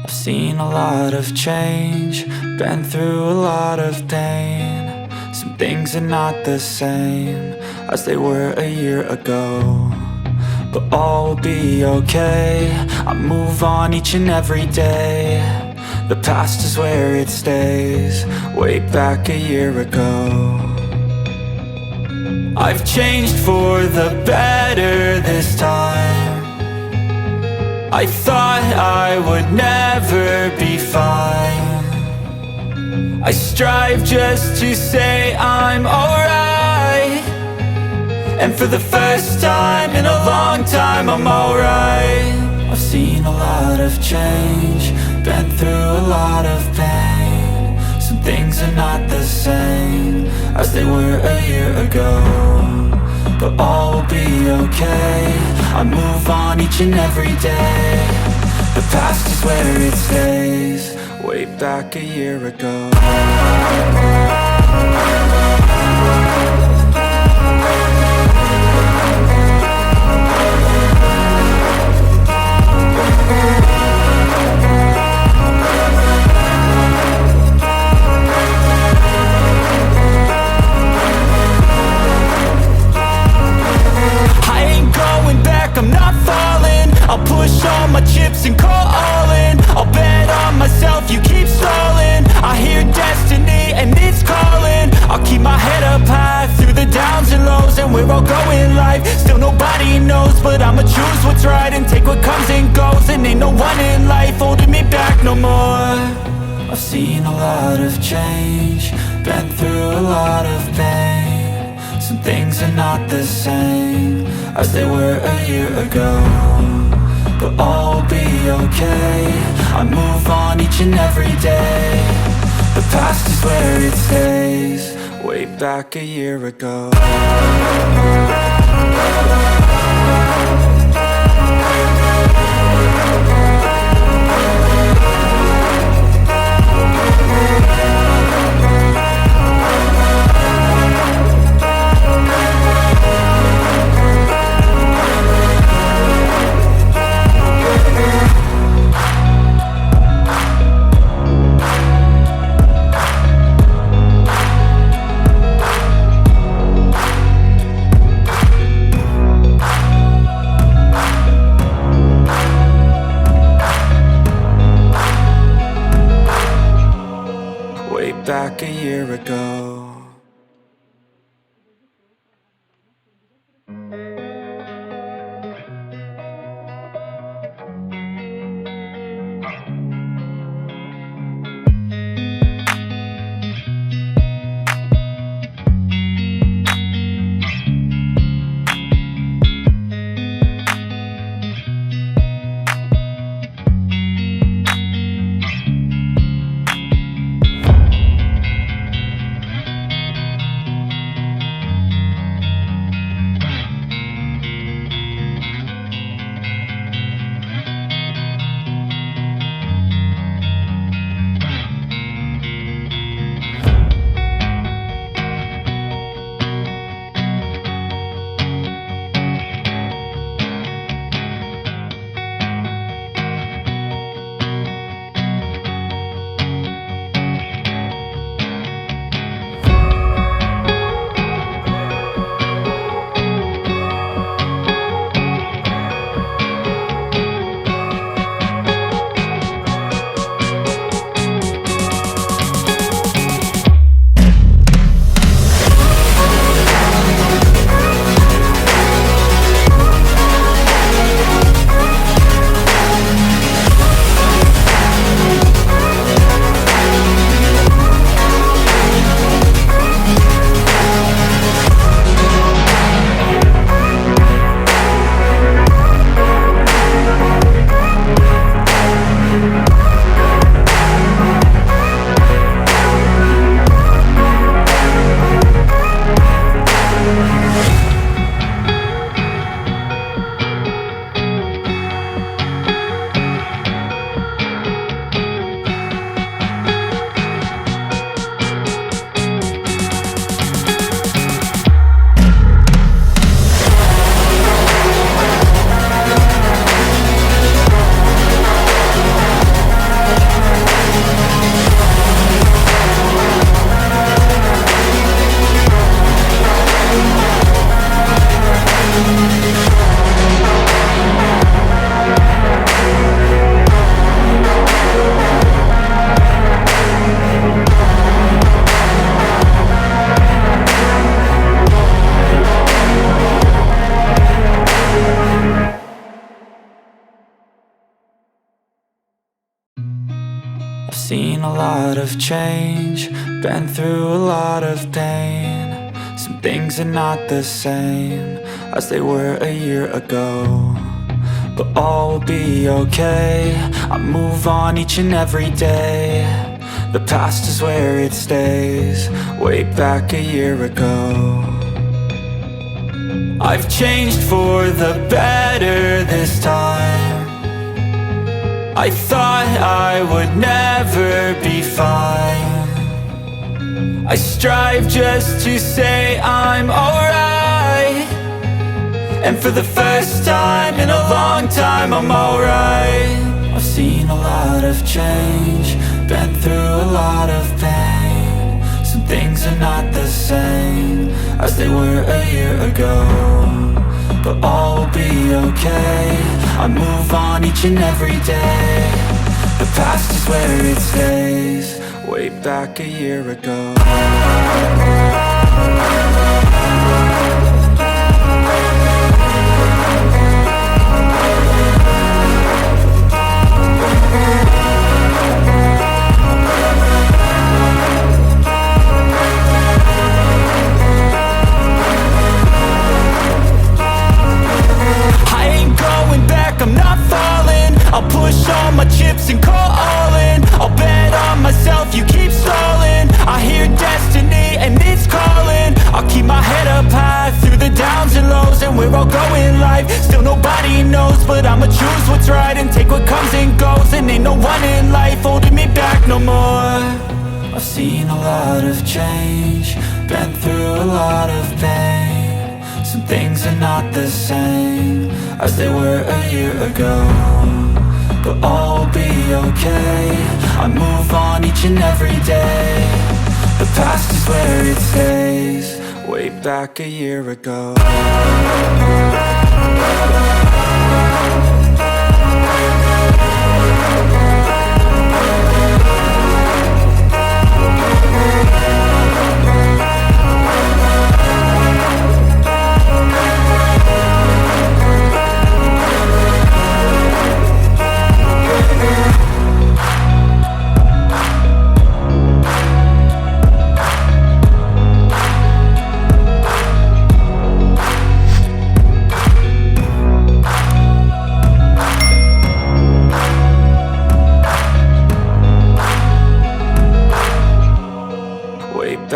I've seen a lot of change, been through a lot of pain. Some things are not the same as they were a year ago, but all will be okay. I move on each and every day. The past is where it stays, way back a year ago. I've changed for the better this time. I thought I would never be fine. I strive just to say I'm alright, and for the first time in a long time I'm alright. I've seen a lot of change, been through a lot of pain. Some things are not the same as they were a year ago, but all will be okay. I move on each and every day. The past is where it stays, way back a year ago. I'm not falling, I'll push all my chips and call all in. I'll bet on myself, you keep stalling. I hear destiny and it's calling. I'll keep my head up high through the downs and lows, and we're all going life. Still nobody knows, but I'ma choose what's right and take what comes and goes. And ain't no one in life holding me back no more. I've seen a lot of change, been through a lot of pain. Some things are not the same as they were a year ago, but all will be okay. I move on each and every day. The past is where it stays, way back a year ago. year ago. I've seen a lot of change, been through a lot of pain. Some things are not the same as they were a year ago, but all will be okay. I move on each and every day. The past is where it stays, way back a year ago. I've changed for the better this time. I thought I would never be fine. I strive just to say I'm alright, and for the first time in a long time I'm alright. I've seen a lot of change, been through a lot of pain. Some things are not the same as they were a year ago, but all will be okay. I move on each and every day. The past is where it stays, way back a year ago. I'm not falling, I'll push all my chips and call all in. I'll bet on myself, you keep stalling. I hear destiny and it's calling. I'll keep my head up high through the downs and lows, and we're all going life. Still nobody knows, but I'ma choose what's right and take what comes and goes. And ain't no one in life holding me back no more. I've seen a lot of change, been through a lot of pain. Some things are not the same as they were a year ago, but all will be okay. I move on each and every day. The past is where it stays, way back a year ago.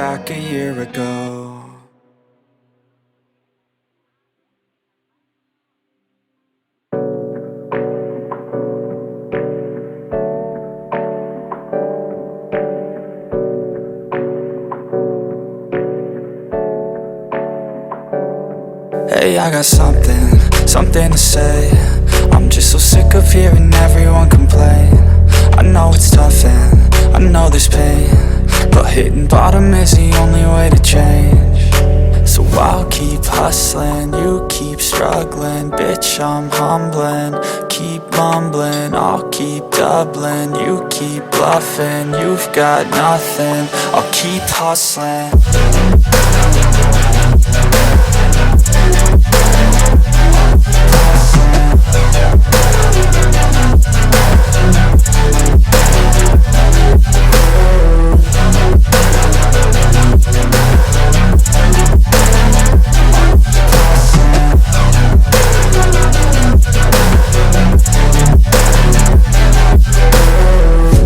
back a year ago. Hey, I got something to say. I'm just so sick of hearing everyone complain. I know it's tough and I know there's pain, but hitting bottom is the only way to change. So I'll keep hustling, you keep struggling. Bitch, I'm humbling, keep mumbling. I'll keep doubling, you keep bluffing. You've got nothing, I'll keep hustling.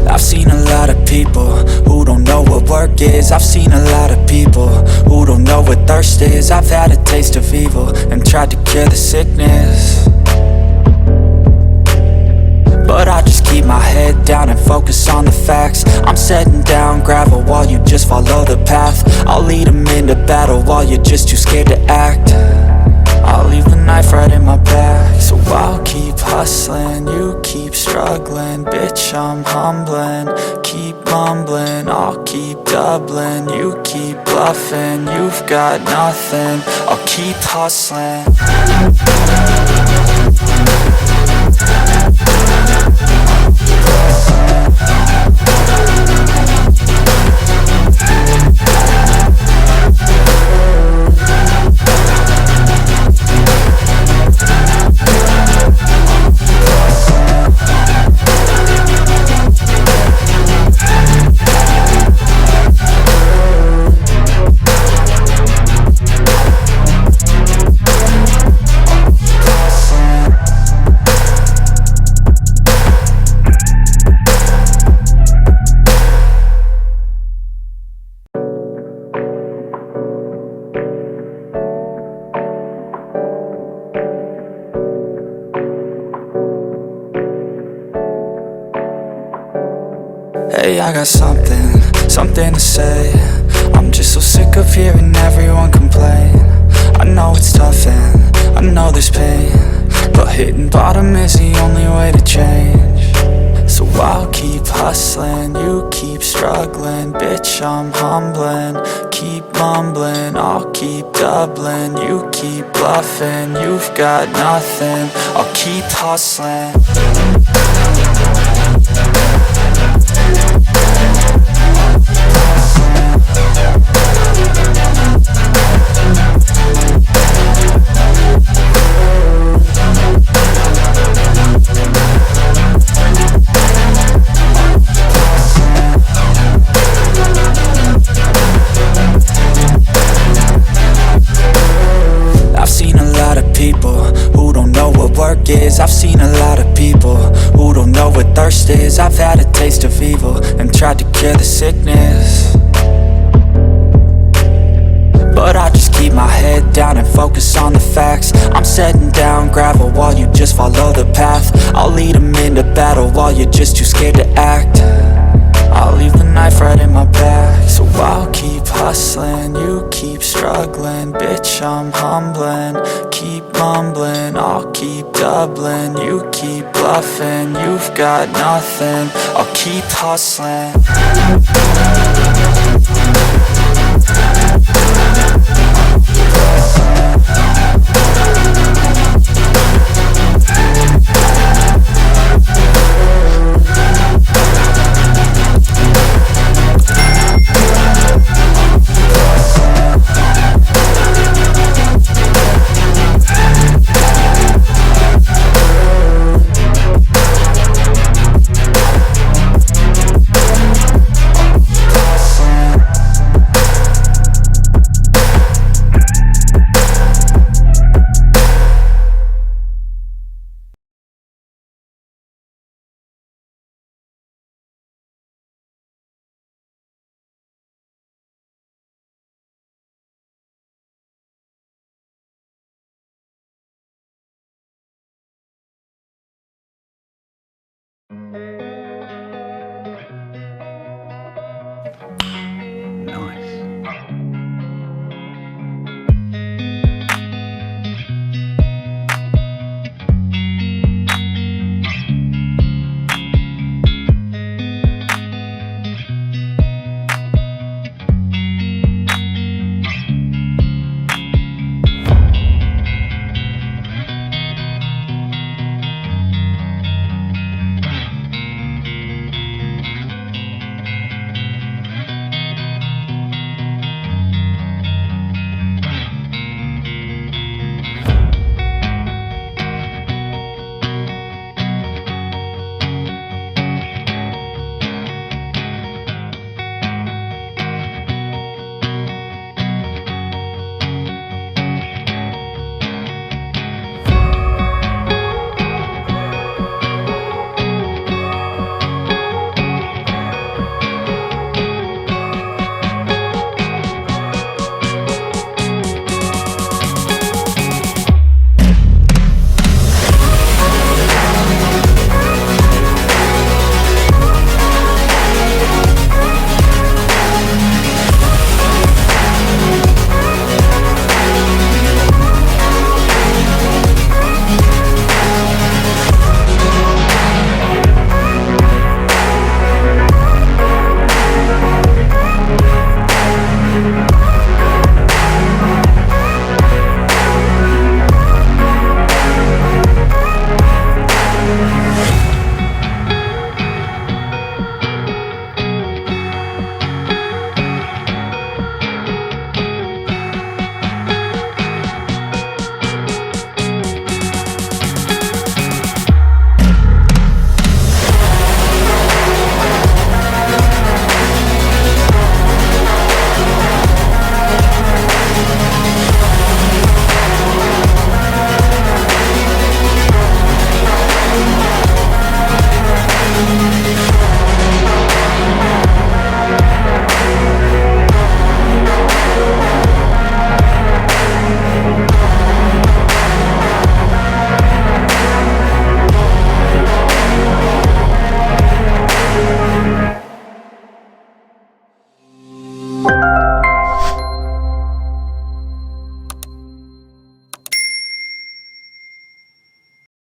I've seen a lot of people who don't know what work is. I've seen a lot of people who don't know what thirst is. I've had a taste of evil and tried to cure the sickness, but I just keep my head down and focus on the facts. I'm setting down gravel while you just follow the path. I'll lead them into battle while you're just too scared to act. I'll leave the knife right in my back. So I'll keep hustling, you keep struggling. Bitch, I'm humbling, keep mumbling. I'll keep doubling, you keep bluffing. You've got nothing, I'll keep hustling. Hey, I got something to say. I'm just so sick of hearing everyone complain. I know it's tough and I know there's pain, but hitting bottom is the only way to change. So I'll keep hustling, you keep struggling. Bitch, I'm humbling, keep mumbling. I'll keep doubling, you keep bluffing. You've got nothing, I'll keep hustling. I've seen a lot of people who don't know what work is. I've seen a lot of people who don't know what thirst is. I've had a taste of evil and tried to cure the sickness, but I just keep my head down and focus on the facts. I'm setting down gravel while you just follow the path. I'll lead them into battle while you're just too scared to act. I'll leave the knife right in my back. So I'll keep hustling, you keep struggling. Bitch, I'm humbling, keep mumbling. I'll keep doubling, you keep bluffing. You've got nothing, I'll keep hustling.